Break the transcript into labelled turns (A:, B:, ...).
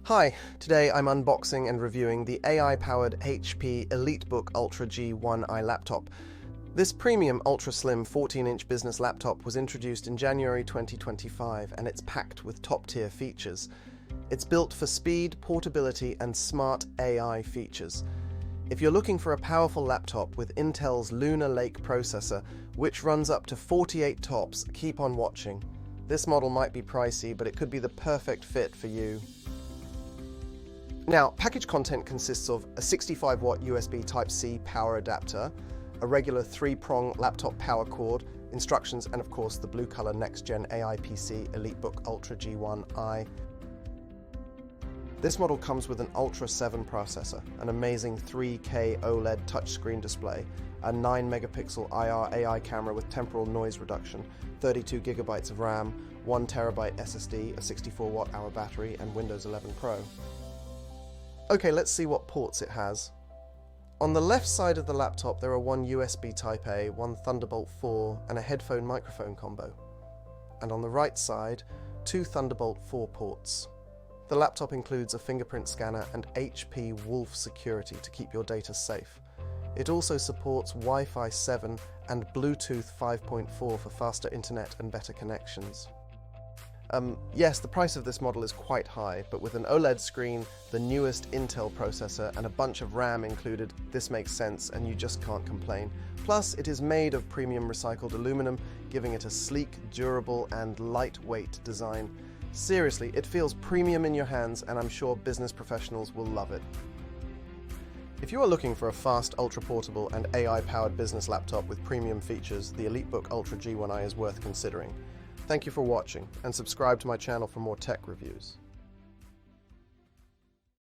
A: Hi, today I'm unboxing and reviewing the AI-powered HP EliteBook Ultra G1i laptop. This premium ultra-slim 14-inch business laptop was introduced in January 2025 and it's packed with top-tier features. It's built for speed, portability and smart AI features. If you're looking for a powerful laptop with Intel's Lunar Lake processor, which runs up to 48 TOPS, keep on watching. This model might be pricey, but it could be the perfect fit for you. Now, package content consists of a 65-watt USB Type-C power adapter, a regular 3-prong laptop power cord, instructions, and of course the blue-color next-gen AI PC EliteBook Ultra G1i. This model comes with an Ultra 7 processor, an amazing 3K OLED touchscreen display, a 9-megapixel IR AI camera with temporal noise reduction, 32 gigabytes of RAM, 1 terabyte SSD, a 64-watt-hour battery, and Windows 11 Pro. Okay, let's see what ports it has. On the left side of the laptop there are one USB Type-A, one Thunderbolt 4 and a headphone microphone combo. And on the right side, two Thunderbolt 4 ports. The laptop includes a fingerprint scanner and HP Wolf security to keep your data safe. It also supports Wi-Fi 7 and Bluetooth 5.4 for faster internet and better connections. Yes, the price of this model is quite high, but with an OLED screen, the newest Intel processor, and a bunch of RAM included, this makes sense and you just can't complain. Plus, it is made of premium recycled aluminum, giving it a sleek, durable, and lightweight design. Seriously, it feels premium in your hands, and I'm sure business professionals will love it. If you are looking for a fast, ultra-portable, and AI-powered business laptop with premium features, the EliteBook Ultra G1i is worth considering. Thank you for watching, and subscribe to my channel for more tech reviews.